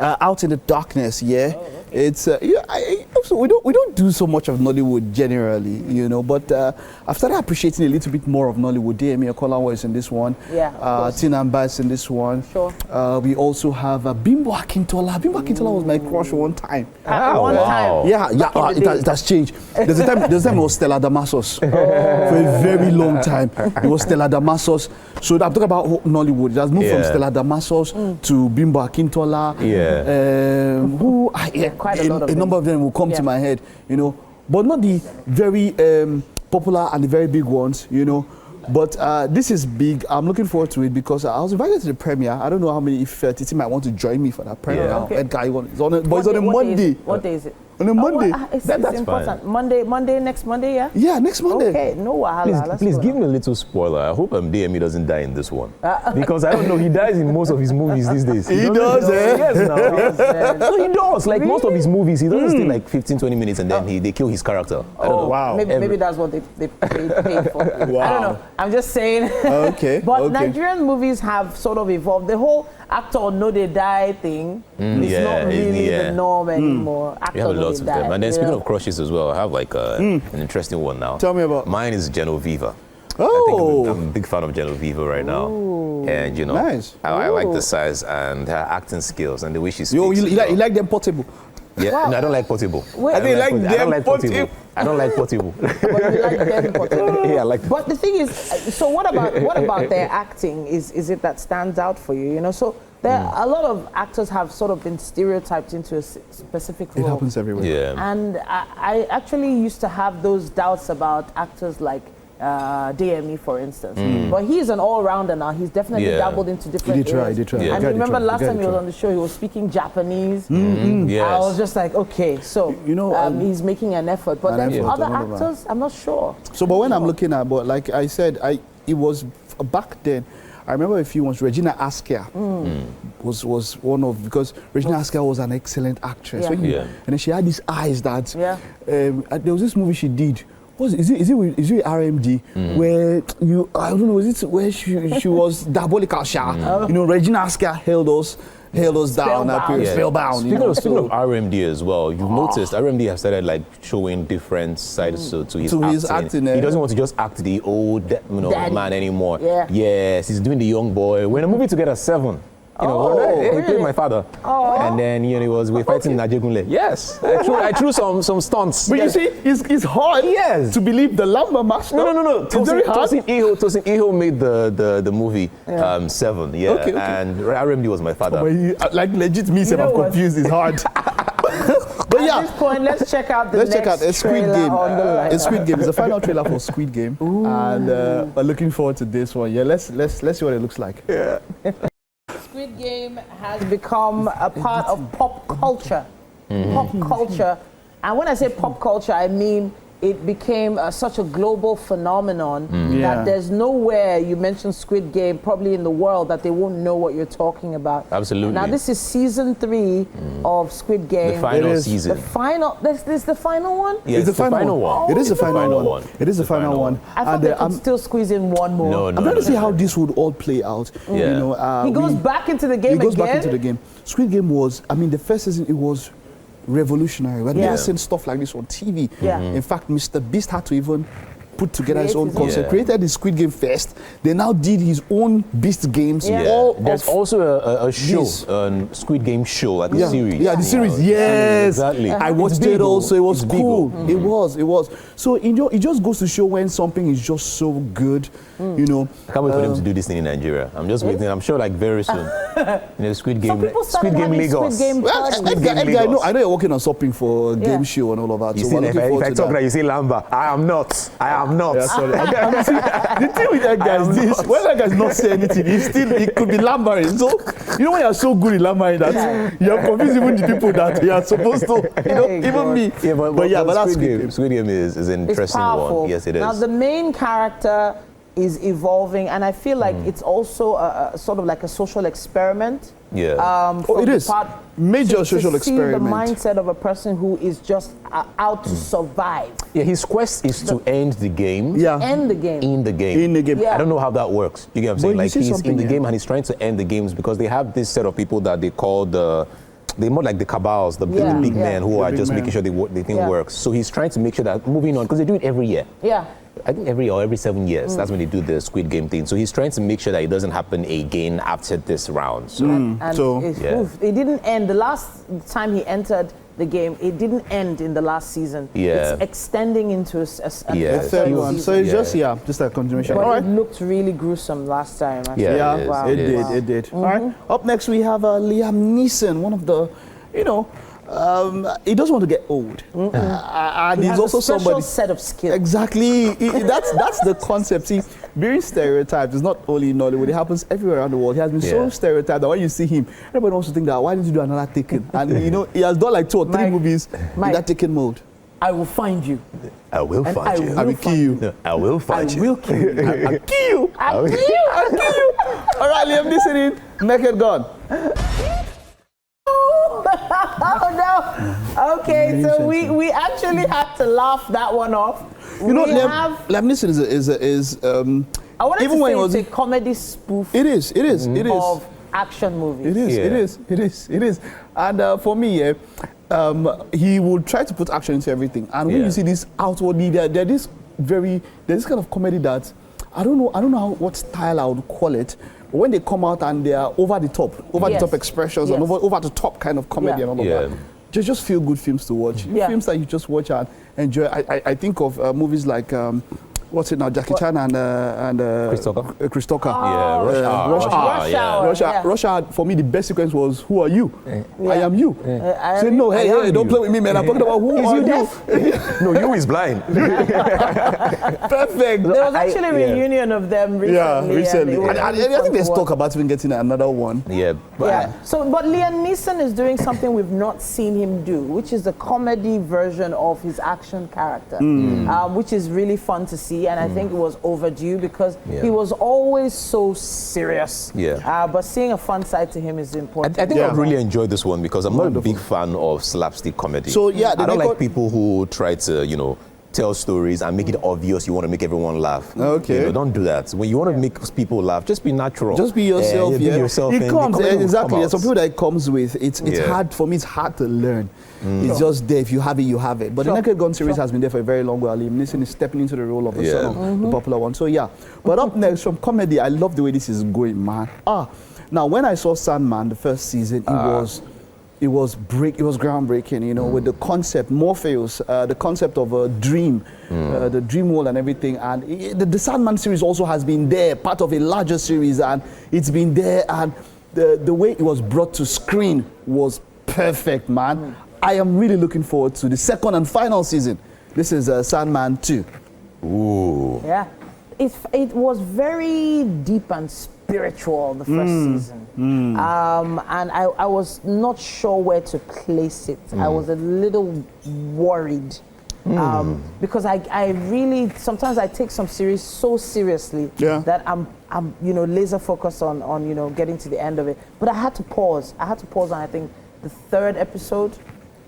Out in the Darkness. Yeah. Oh, okay. It's also we don't do so much of Nollywood generally, you know, but I've started appreciating a little bit more of Nollywood. DME Okolawa is in this one. Yeah. Tina Mba is in this one. Sure. We also have Bimbo Akintola. Bimbo Akintola was my crush one time. One time. Yeah. It has changed. There's a time it was Stella Damasos for a very long time. It was Stella Damasos. So I'm talking about Nollywood. It has moved from Stella Damasos to Bimbo Akintola. Quite a lot of number of them will come to my head, you know, but not the very popular and the very big ones, you know. But this is big. I'm looking forward to it because I was invited to the premiere. I don't know how many, if Titi might want to join me for that premiere. Yeah. Okay. Edgar, it's on a Monday. What day is it? On a Monday. It's that's important. fine. Monday, next Monday, yeah? Yeah, next Monday. Okay, no wahala. Please give me a little spoiler. I hope DME doesn't die in this one. Because I don't know, he dies in most of his movies these days. He does, eh? Yes, now. No, he does. Like most of his movies, he doesn't stay like 15, 20 minutes and then they kill his character. I don't know. Wow. Maybe that's what they paid for. Wow. I don't know. I'm just saying. Okay. But Nigerian movies have sort of evolved. The whole actor or no they die thing is not really the norm anymore. We have a lot of them. And then speaking of crushes as well, I have like an interesting one now. Tell me about. Mine is Genoveva. Oh. I think I'm a big fan of Genoveva right now. Ooh. And you know, nice. I like the size and her acting skills and the way she speaks. You like them portable? Yeah, wow. no, I don't like portable. Wait, I don't like portable. I don't like portable. But you like them portable. Yeah, I like. But the thing is, so what about their acting? Is it that stands out for you? You know, so there a lot of actors have sort of been stereotyped into a specific role. It happens everywhere. Yeah. And I actually used to have those doubts about actors like DME, for instance. But he's an all-rounder now. He's definitely dabbled into different areas. He did try. Yeah. And remember last time he was on the show, he was speaking Japanese. Yes. I was just like, okay, so you know, he's making an effort. But then other actors, I'm not sure. So, but when I'm looking at, but like I said, it was back then. I remember a few ones. Regina Askia was one of, because Regina Askia was an excellent actress. Yeah. And then she had these eyes that there was this movie she did. Is it with RMD where I don't know, is it where she was diabolical, you know, Regina Askia held us down that period, spellbound. Speaking of RMD as well, you've noticed RMD has started like showing different sides to his acting. He doesn't want to just act the old man anymore. Yes, he's doing the young boy. We're in a movie together, 7. You know, he played my father, and then we're fighting in Ajegunle. Yes, I threw some stunts. But you see, it's hard to believe the lumber master. No. It's very hard. Tosin Iho made the movie 7. Yeah, okay. And RMD was my father. Like legit, me, I'm confused. It's hard. But at this point, let's check out the next Squid Game. It's Squid Game. It's the final trailer for Squid Game, and we're looking forward to this one. Yeah, let's see what it looks like. Yeah. Squid Game has become a part of pop culture. Pop culture. And when I say pop culture, I mean it became such a global phenomenon that there's nowhere you mention Squid Game probably in the world that they won't know what you're talking about. Absolutely. Now this is season 3 of Squid Game. The final season. The final. This is the final one. Yeah, it's the final one. It is the final one. It is the final one. I thought they could still squeeze in one more. No. I'm trying to see how this would all play out. Yeah. You know, he goes back into the game again. He goes back into the game. Squid Game was, the first season, it was revolutionary. We had never seen stuff like this on TV. In fact, Mr. Beast had to even put together his own concept, created the Squid Game first. They now did his own Beast games. There's also a show, a Squid Game show, like a series. Yeah, the series. Yes, exactly. I watched it also. It was cool. It was. So it just goes to show when something is just so good. You know, I can't wait for them to do this thing in Nigeria. I'm just waiting. I'm sure, like very soon. Squid Game. Squid Game Lagos. Edgar, I know you're working on something for a game show and all of that. You see, if I talk like you say Lamba, I am not. Yeah, sorry. The thing with that guy is this: when that guy's not saying anything, it could be lampering. So you know when you're so good in lampering that you're confusing even the people that you are supposed to. You know, even me. Yeah, but that's Squid Game. Squid Game is an interesting one. Yes, it is. Now the main character is evolving, and I feel like it's also a sort of like a social experiment. Yeah. It is. Major social experiment. The mindset of a person who is just out to survive. Yeah, his quest is to end the game. Yeah. End the game. In the game. In the game. Yeah. I don't know how that works. You get what I'm saying? But like he's in the game and he's trying to end the games because they have this set of people that they call the they're more like the cabals, the big men who are just making sure the thing works. So he's trying to make sure that moving on, because they do it every year. Yeah. I think every 7 years, that's when they do the Squid Game thing. So he's trying to make sure that it doesn't happen again after this round. So, it didn't end. The last time he entered the game, it didn't end in the last season. Yeah. It's extending into a third one. So it's just a continuation. But it looked really gruesome last time. Actually. Yeah, it did. All right. Up next we have Liam Neeson, one of the, he doesn't want to get old. And he's also somebody set of skills. Exactly. That's the concept. See, being stereotyped is not only in Nollywood, it happens everywhere around the world. He has been so stereotyped that when you see him, everybody wants to think that, why didn't you do another Taken? And he has done like 2 or 3 movies in that Taken mode. I will find you. I will find you. I will kill you. No, I will find you. I will kill you. I'll kill you. I'll kill you. I'll kill you. All right, Liam Neeson in Naked Gun. Oh no! Okay, so we actually had to laugh that one off. Liam Neeson is I wanted to say it's a comedy spoof. It is. Of action movies. It is. And for me, he will try to put action into everything. And when you see this outwardly, there's this kind of comedy that I don't know what style I would call it. But when they come out and they are over the top expressions and over the top kind of comedy and all of that, just feel good films to watch. Films that you just watch and enjoy. I think of movies like what's it now? Jackie Chan and Chris Tucker. Rush Hour. For me, the best sequence was "Who are you? I am you." Say no, hey, don't play with me, man. I'm talking about who are you. No, you is blind. Perfect. There was actually a reunion of them recently. Yeah, recently. And I think there's talk about even getting another one. But Liam Neeson is doing something we've not seen him do, which is the comedy version of his action character, which is really fun to see. And I think it was overdue because he was always so serious. But seeing a fun side to him is important. I think I've really enjoyed this one because I'm not a big fan of slapstick comedy. So I don't like people who try to, tell stories and make it obvious you want to make everyone laugh. Okay. Don't do that. When you want to make people laugh, just be natural. Just be yourself. Be yourself. It comes, exactly. Some people that it comes with, it's hard, for me, it's hard to learn. It's just there. If you have it, you have it. But the Naked Gun series has been there for a very long while. Liam Neeson is stepping into the role of the son of the popular one. So But up next, from comedy, I love the way this is going, man. Now, when I saw Sandman, the first season, it was groundbreaking, with the concept, Morpheus, the concept of a dream, the dream world and everything. And the Sandman series also has been there, part of a larger series, and it's been there. And the way it was brought to screen was perfect, man. I am really looking forward to the second and final season. This is Sandman 2. Ooh. Yeah. It was very deep and spiritual, the first season. And I was not sure where to place it. I was a little worried because I really, sometimes I take some series so seriously that I'm laser focused on getting to the end of it. But I had to pause. On, I think, the 3rd episode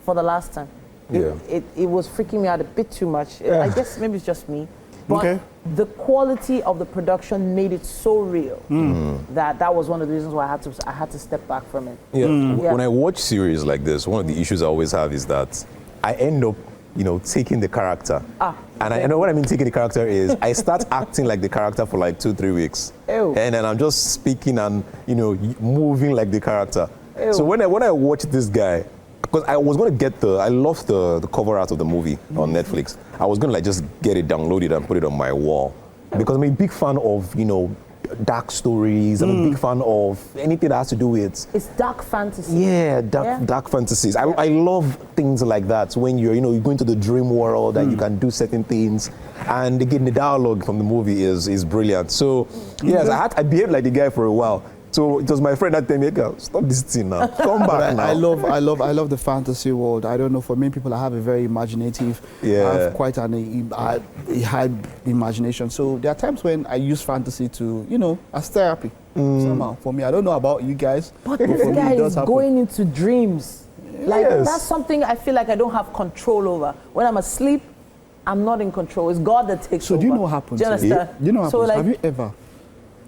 for the last time. It was freaking me out a bit too much. I guess maybe it's just me. But the quality of the production made it so real that was one of the reasons why I had to step back from it. When I watch series like this, one of the issues I always have is that I end up, taking the character. And I know what I mean taking the character is I start acting like the character for like 2-3 weeks. Ew. And then I'm just speaking and, moving like the character. Ew. So when I watch this guy, because I was going to I love the cover art of the movie on Netflix. I was going to just get it downloaded and put it on my wall. Because I'm a big fan of, dark stories. I'm a big fan of anything that has to do with... It's dark fantasy. Yeah, dark fantasies. I love things like that. When you're go into the dream world and you can do certain things. And again, the dialogue from the movie is brilliant. So, yes, I behaved like the guy for a while. So it was my friend that told me, stop this thing now. Come back now. I love the fantasy world. I don't know, for many people, I have a very imaginative, I have quite a high imagination. So there are times when I use fantasy to, as therapy somehow. For me, I don't know about you guys. But this guy is going into dreams. Like, that's something I feel like I don't have control over. When I'm asleep, I'm not in control. It's God that takes over. So do you know what happens? Do you understand? Do you know what happens? Have you ever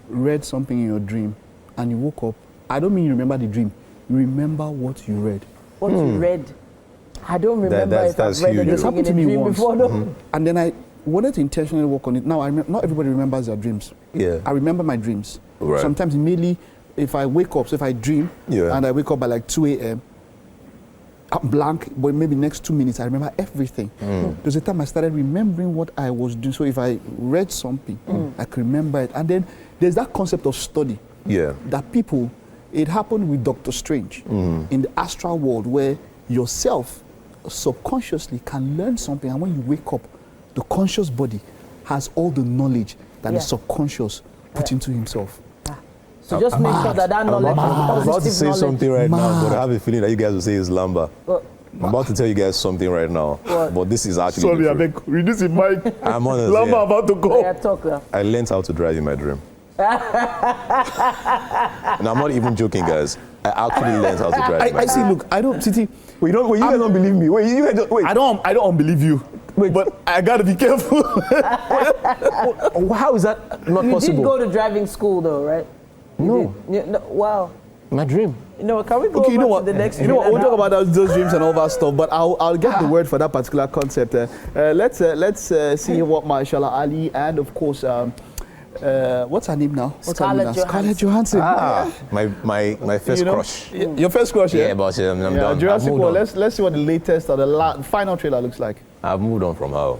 read something in your dream and you woke up? I don't mean you remember the dream. You remember what you read. what you read. I don't remember if I've read anything happened to me once. before, no. And then I wanted to intentionally work on it. Now, not everybody remembers their dreams. Yeah. I remember my dreams. Right. Sometimes immediately, if I wake up, so if I dream, and I wake up by like 2 a.m., I'm blank, but maybe next 2 minutes, I remember everything. There's a time I started remembering what I was doing. So if I read something, I could remember it. And then there's that concept of study. Yeah. That people, it happened with Dr. Strange in the astral world where yourself subconsciously can learn something, and when you wake up, the conscious body has all the knowledge that the subconscious put into himself. So just make sure that knowledge is positive. I'm about to say something right now, but I have a feeling that you guys will say it's Lamba. I'm about to tell you guys something right now, but this is actually sorry, I beg, reduce the mic. I'm honest. Lamba about to go. Yeah, talk now. I learned how to drive in my dream. And I'm not even joking, guys. I actually learned how to drive. I see. Look, I don't. Titi, you guys don't believe me. Wait, you guys don't. Wait. I don't unbelieve you. Wait, but I gotta be careful. How is that not possible? You did go to driving school, though, right? No. Wow. My dream. Can we go over to the next? You know what? We'll talk about those dreams and all that stuff. But I'll get the word for that particular concept. Let's see what Mahershala Ali and of course. What's her name now? Scarlett Johansson. My first crush. Your first crush, yeah? Yeah, but I'm done. Jurassic World. Let's see what the latest or the final trailer looks like. I've moved on from her.